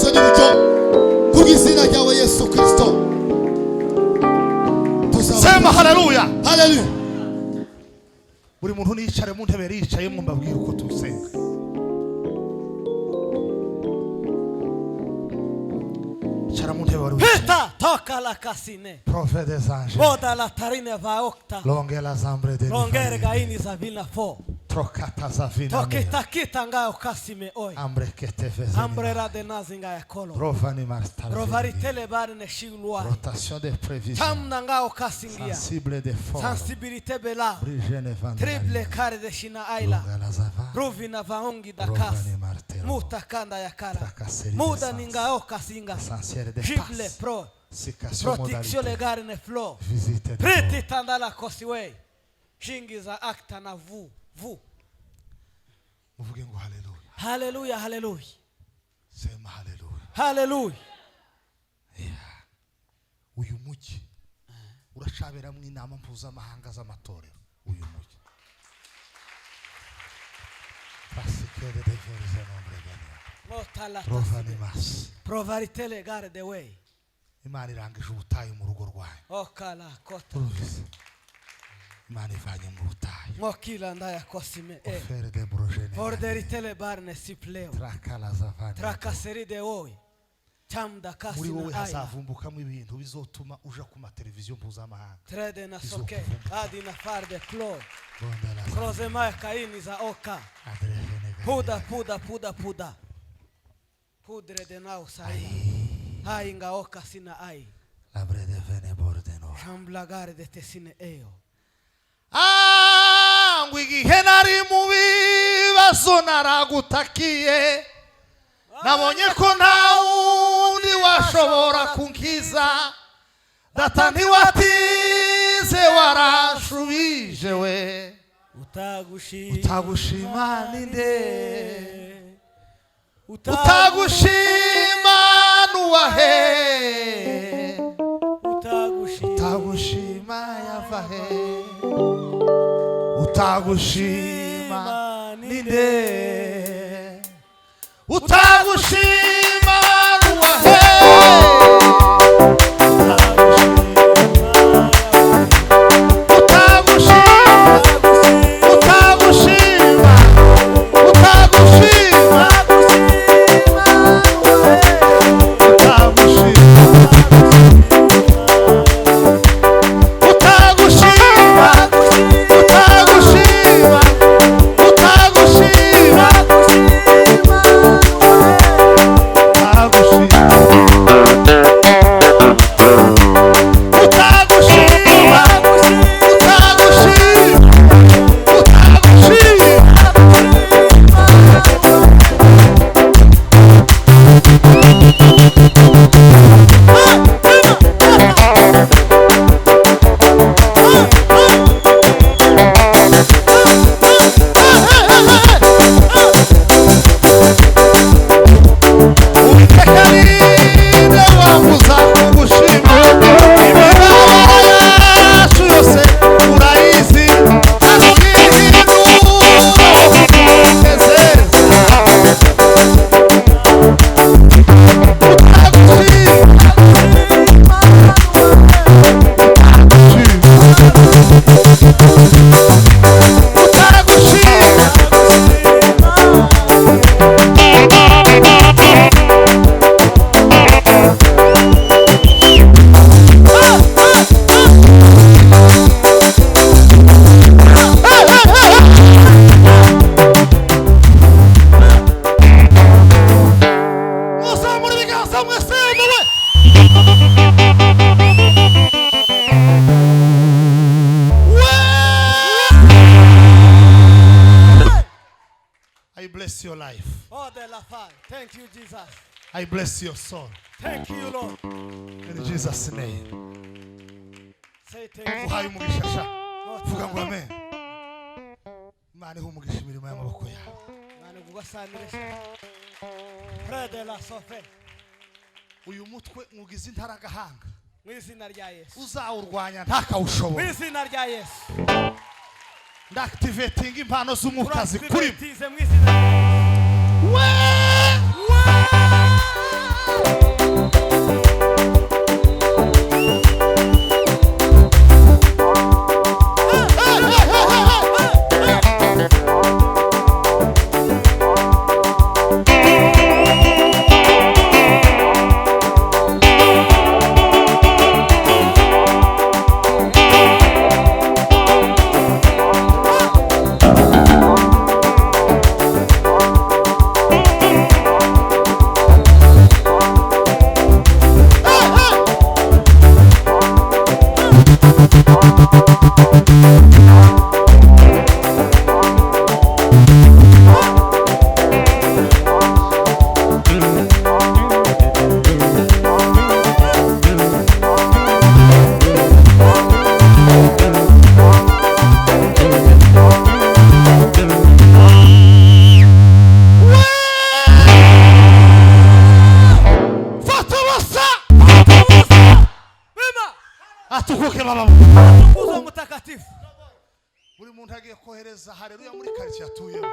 ikuzo n'uburyo kubw'izina ryawe Yesu Kristo. Sema haleluya. Haleluya. Buri muntu niyicare mu ntebe yicaye mu mbabwira uko tusenga. Icara mu ntebe wari Peta toka la casine. Prophète des anges. Boda la tarine va octa. Longe la zambre de Longere gaini za vina fo. Trocata zavina. Tokita kita ngayo kasime oi. Ambre que te faisait. Ambrera de nazinga ya kolo. Provani marstal. Provaritele bari ne shilwa. Rotation de prévision. Tamna ngayo kasingia. Sensible de force. Sensibilité bela. Brigene van. Triple kare de shina aila. La zava. Ruvina vaongi da kas. Muta kanda ya kara. Muda ningayo kasinga. Triple pro. Protection legare ne flow. Visite. Preti tandala kosiwe. Shingi za akta na vu. Muvuge ngo haleluya. Haleluya, haleluya. Sema haleluya. Haleluya. Uyu mugi urashabera mu inama mpuzamahanga z'amatorero. Uyu mugi pasikere de verse nombre gani. Motala Provanimas. Provaritele gare the way. Imana irangije ubutayu mu rugo rwayo. Okala kota. Imana ivanye mu butayu. Mokila ndaya kosime e. Ofere de brogene. Orderitele barne sipleo. Trakala zavani. Trakaseri de oi. Chamda Muri wowe kasina aila. hazavumbukamo ibintu bizotuma uja ku mateleviziyo mpuzamahanga. Trede na soke. Adi na farde klo. Bondela. Krozema kaini za oka. Puda. Pudre de nao sai. Hai nga oka sina ai. Labre de vene bordeno. Chamblagare de tesine eo. Ngwigihe nari mu bibazo naragutakiye. Nabonye ko nta wundi washobora kunkiza. Data ntiwatize warashubije we. Utagushima ninde. Utagushima nuwahe. Utagushima yavahe. Utagushima ninde. Utagushima nuwahe. I bless your life. Thank you, Jesus. I bless your soul. Thank you, Lord. In Jesus' name. Say thank you. Uhaye umugisha sha. Vuga ngo amen. Imana ihumugisha imirimo y'amaboko yawe. Mane gugasanire. Prede la sofe. Uyu mutwe mugize intaragahanga. Mwizina rya Yesu. Uzawurwanya ntakawushobora. Mwizina rya Yesu. Ndactivating impano z'umukazi kuri. Mwizina rya Yesu. atukuke baba. Atukuzwe mtakatifu. Buri muntu agiye kohereza haleluya muri quartier atuyemo.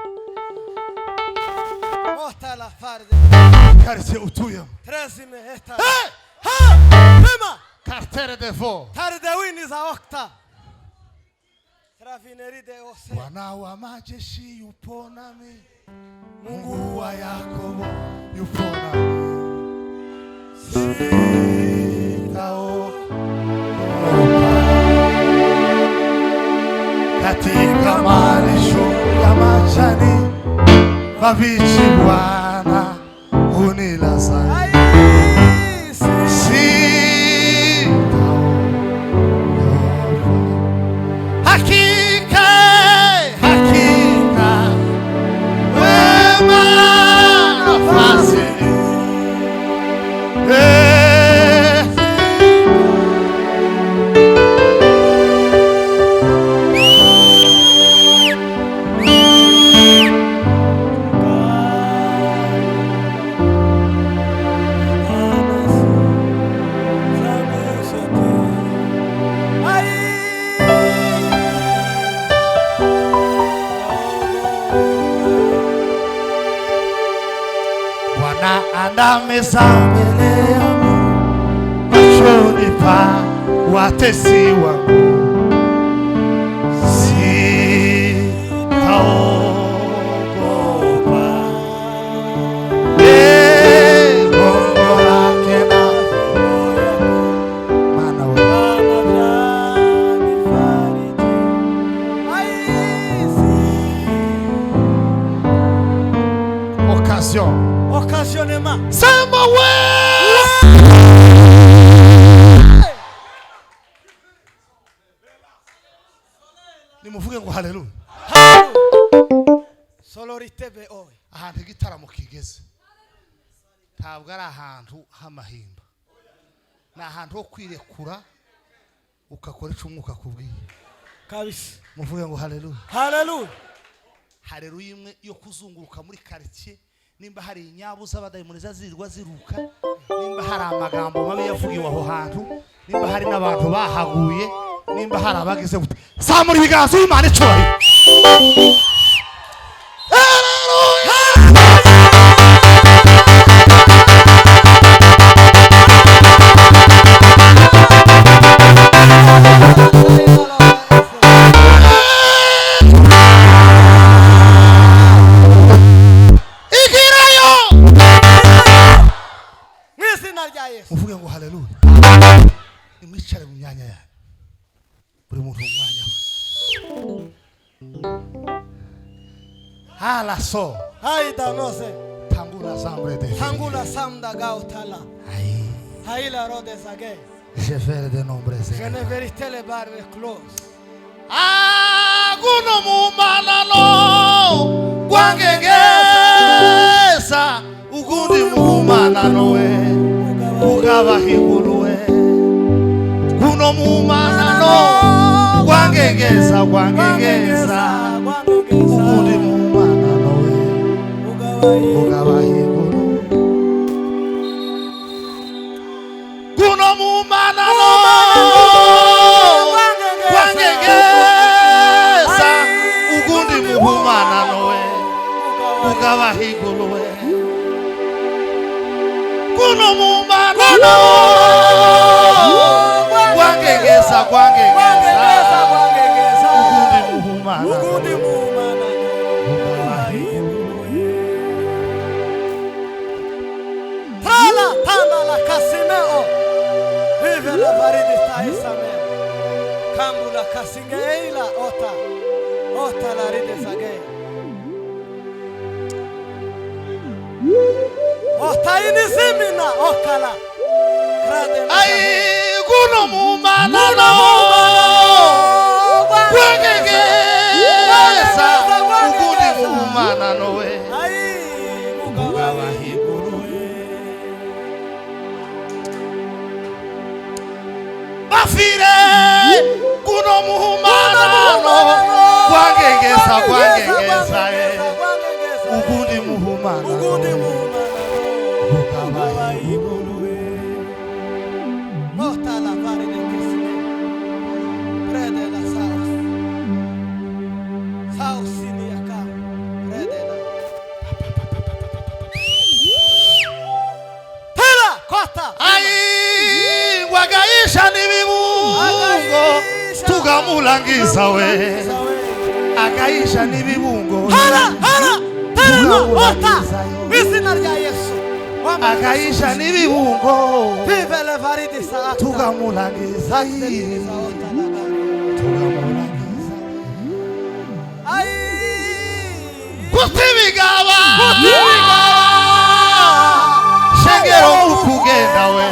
Otala farde. Quartier utuyemo. 13 hektar. Ha! Pema. Cartere de vo. Tarde wini za okta. Trafineri de ose. Bwana wa majeshi yupo nami. Mungu wa Yakobo yupo nami. Katika malisho ya majani mabichi Bwana unilaza. Hakika wema na fadhili Anda meza mbele yangu machoni pa watesi wangu, sitaogopa. Gongo lake na maana Occasionnement. Sema we. Nimuvuge ngo haleluya. Solorite be oy. Ahantu igitaramo kigeze ntabwo ari ahantu h'amahimba, ni ahantu ho kwirekura ukakora icyo umwuka akubwiye kabisa. Muvuge ngo haleluya. Haleluya. Haleluya imwe yo kuzunguruka muri quartier, nimba hari inyabuza abadayimoniza zirirwa ziruka, nimba hari amagambo mabi yavugiwe aho hantu, nimba hari n'abantu bahaguye, nimba hari abagize gute, samura ibiganza y'Imana icyubahiro. Muvuge ngo haleluya. Nimwicare mu myanya yawe, buri muntu mu mwanya we. Hala so Haida nose. tangula zambre de Tangula samda gautala. Aïe. Haila rode zage. Je vais de nombreuses. Je ne vérité les barres closes. Guno mumanano gwangengesa ugundi mumanano we ugaba higuluwe. Guno mumanano gwangengesa ugundi mumanano we ugaba higulu. Guno mumanano gwangengesa ugundi mumanano we ugaba higuluwe. Kuno mumanano gwangengesa ugundi mumanano ugaba higuluwe. Tala tala la casimeo. Vive la varidi taisame. Kambula kasinge eila ota. Ota la ride zage. Ota ini zimina okala. Ai kuno mumanano gwangengesa ugundi mumanano we ugaba higuluwe. Bafire kuno mumanano gwangengesa ugundi mumanano Ota la varidi kisime. tukamurangiza we agayisha n'ibibungo terima ota izina rya Yesu agayisha n'ibibungo vive le varidi sa tukamurangiza ai kutibigaba shengero ukugenda we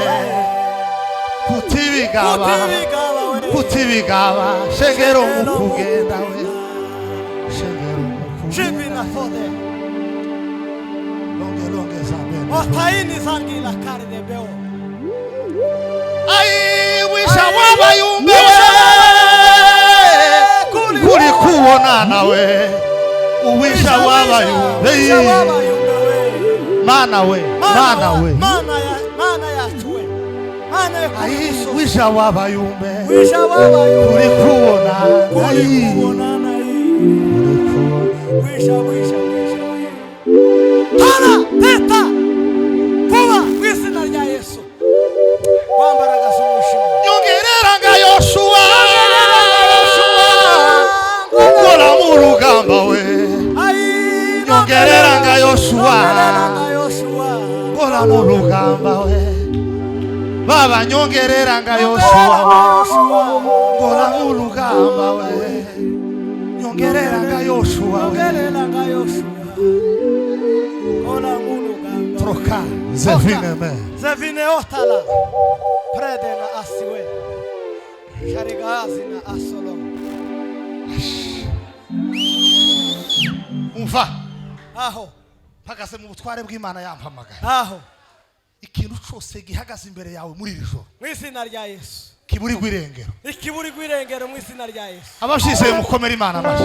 kutibigaba shengero ukugenda we Jibina fode longe zambe otaini zangila kare de beo ai wisha wabayumbe kuri kuonana we uwisha wabayumbe mana ya tuwe mana ya ai wisha wabayumbe kuri kuonana wisha tana teta kuba kwizina rya Yesu wambaraga sumushimo nyongerera nga Yoshua ukora mu rugamba we nyongerera nga Yoshua ukora mu rugamba we baba nyongerera nga Yoshua ukora mu rugamba we nyongerera nga Yoshua troka zevine otala prede na asiwe sharigazi na asolo umva aho mpagaze mu butware bw'Imana yampamagaye aho ikintu cyose gihagaze imbere yawe muri iri joro mu izina rya Yesu kiburi gwirengero ikiburi gwirengero mu izina rya Yesu abashyize mukomera Imana amashi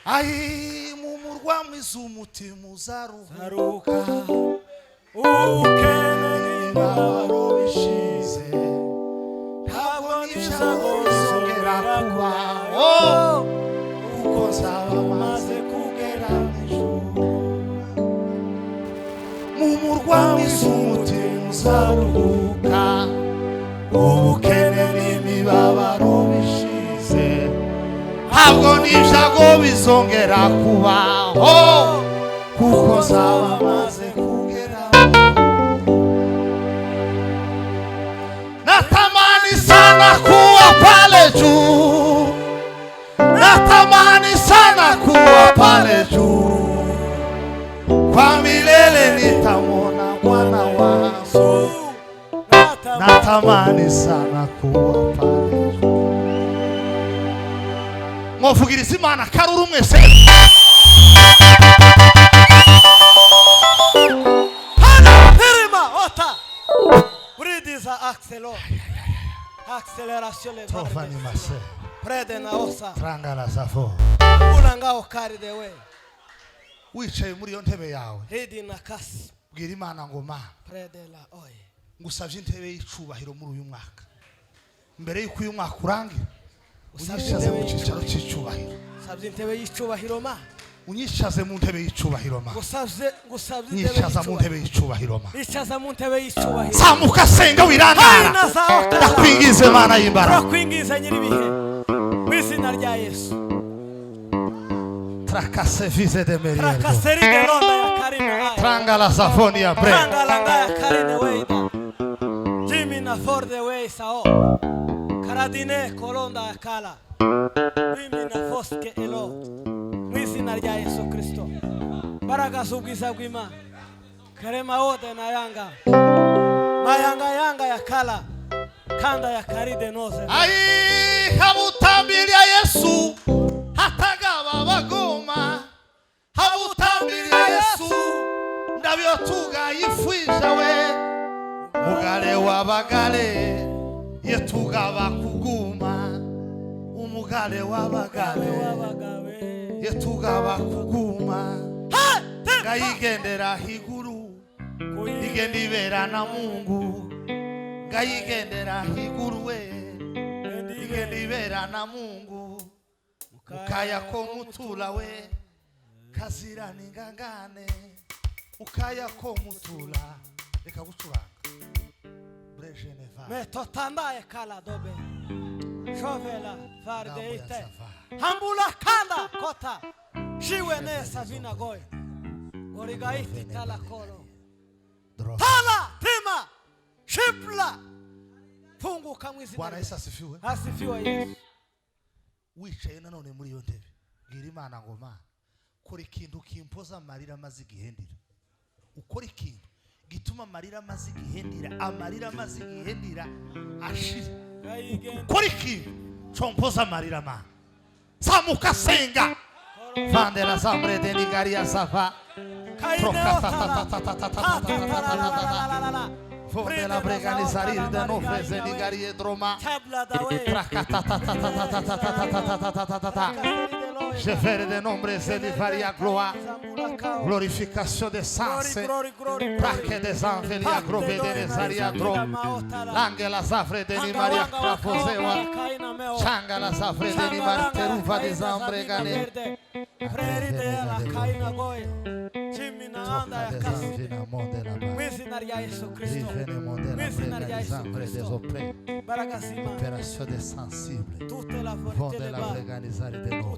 ai mu murwa mwiza umutima uzaruhuka ukeneye ibabaro bishize ntabwo nibizongera kubaho kuko nzaba maze kugera ijuru mu murwa mwiza umutima uzaruhuka ubukene n'imibabaro bishize ntabwo n'ibyago bizongera kubaho kuko nzaba maze kugera natamani sana kuwa pale juu natamani sana kuwa pale juu kwa milele nitamwona Bwana wangu natamani sana kuwa pale juu mwovugiriza Imana karuru mwese terima ota bridiza acceleration le trovani mase prede na osa trangala safo unangao kari de we wicaye muri yo ntebe yawe hidi na kasi bwira Imana ngo ma prede la oye ngusavye intebe y'icubahiro muri uyu mwaka mbere yuko uyu mwaka urangira unyishaze mu cicaro c'icubahiro savye intebe y'icubahiro ma unyishaze mu ntebe y'icubahiro ma gusavye nyishaza mu ntebe y'icubahiro ma icaza mu ntebe y'icubahiro samuka senga wirangara ndakwingize Mana y'imbaraga ndakwingiza nyiri bihe mu izina rya Yesu trakase vize de meriere trakaseri de londa ya karina trangala safoni ya bre trangala ya karina weida jimi na for the way sao karadine kolonda ya kala mimi na foske elo mu izina rya Yesu Kristo baraga z'ubwiza bw'Imana karema wote na yanga mayanga ya kala kanda ya karide noze ai habutambilia Yesu hatagaba bagoma habutambilia Yesu ndabyo tugayifwisha we mugale wabagale yetugaba kuguma umugale wabagale yetugaba kuguma ngayigendera higuru igenda ibera na Mungu ngayigendera higuru we igenda ibera na Mungu ukaya ko mutula we kazira ningangane ukaya ko mutula reka gucuranga brejeneva Metotandaye kala dobe. Shovela Ngambo fardeite. ya Sava. Hambula kanda kota. Shiwe nesa vina goy. Origaiti tala kolo. Dro- Tala tima. Shipla. Funguka mwizi. Bwana Yesu asifiwe. Asifiwe Yesu. Wicaye nanone muri iyo ntebe bwira Imana ngo Mana kora ikintu kimpoza amarira amaze igihendira, ukora ikintu gituma amarira amaze igihendira, amarira amaze igihendira ashira, ukora ikintu compoza amarira Mana. Zamuka senga vande la zambre de nigaria sava fonde la breganizarir de nofreze nigarie droma je fais de nombres et de varia gloire, glorification des sens, braque des anges, la grove de Nezaria drom, langue la zafre de Nimaria Krafosewa, changa la zafre de Nimar Teruva de Zambre Gane, troca des anges na monde la bas, rivene monde la brega des anges des oprés, opération des sensibles, fonde la breganizari de nous.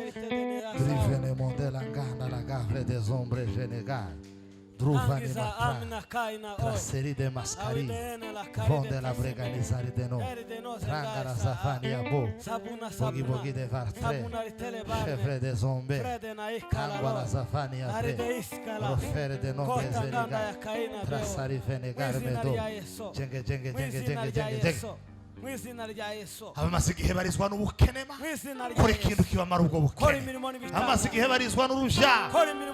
Rivene mondela ngana la gavre des ombres genegal. Druvani matra. Traseri de mascari. Vonde la breganizari de no. Tranga la zafani abo. Bogi bogi de vartre. Chevre de zombe. Cangua la zafani abre. Rofere de nombre zeliga. Trasari venegar medo. Jenge jenge jenge jenge jenge jenge. Amaze igihe barizwa n'ubukenema kora ikintu kibamara ubwo bukene. Amaze igihe barizwa n'uruja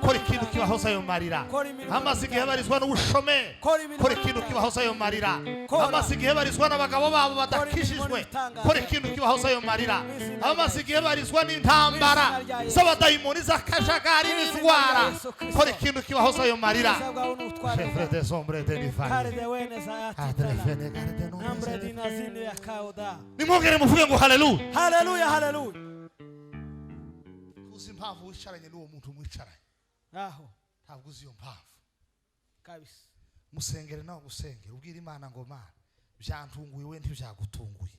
kora ikintu kibahoza ayo marira. Amaze igihe barizwa n'ubushome kora ikintu kibahoza ayo marira. Amaze igihe barizwa n'abagabo babo badakishijwe kora ikintu kibahoza ayo marira. Amaze igihe barizwa n'intambara z'abadayimoni z'akajagari n'indwara kora ikintu kibahoza ayo marira. Chevre des ombres de l'Ivarie adrefene garde non. Nimwongere muvuge ngo haleluya. Haleluya, haleluya. Uzi impamvu wicaranye n'uwo muntu mwicaranye? Aho. Ntabwo uzi iyo mpamvu. Kabisa. Musengere nawe gusengera ubwira Imana ngo Mana byantunguye we ntibyagutunguye.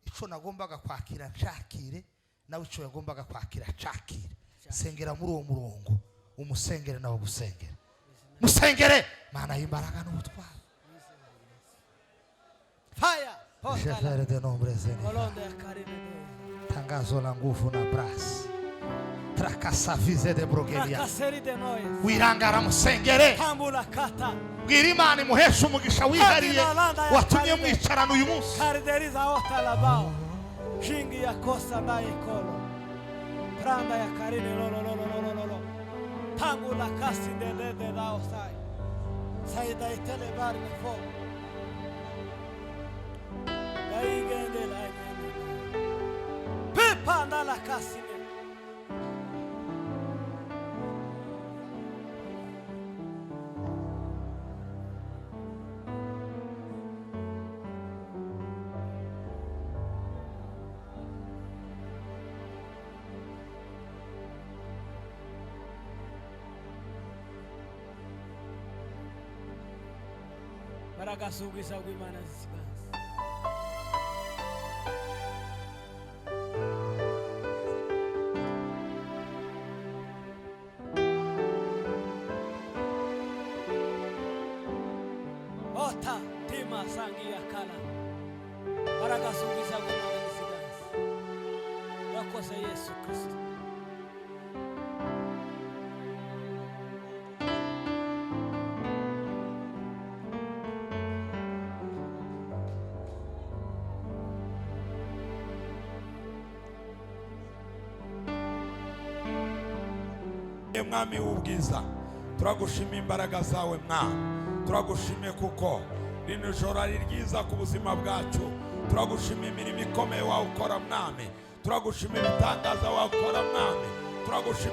Ico nagombaga kwakira nshakire nawe ico yagombaga kwakira nshakire. Sengera muri uwo murongo umusengere nawe gusengera. Musengere Mana y'imbaraga n'ubutwari. Fire. Je ferai de nombres tangazo la nguvu na bras trakasavize de brogeria wirangara musengere bwira Imana imuhesha umugisha wihariye watumye mwicarana uyu munsi. Shingi ya kosa naye kolo pranda ya karine lolo tangu la kasi de dao sai saida itele bari ne fo igende la pepa na la kasi ne baragasugiza gw'Imana zisiganza. Ota tima sangi ya kala baragasugiza gw'Imana zisiganza. Wakoze Yesu Kristo. Mwami w'ubwiza turagushima imbaraga zawe Mwami, turagushime kuko rino joro ari ryiza ku buzima bwacu. Turagushima imirimo ikomeye wawe ukora Mwami, turagushima ibitangaza wawe ukora Mwami, turagushima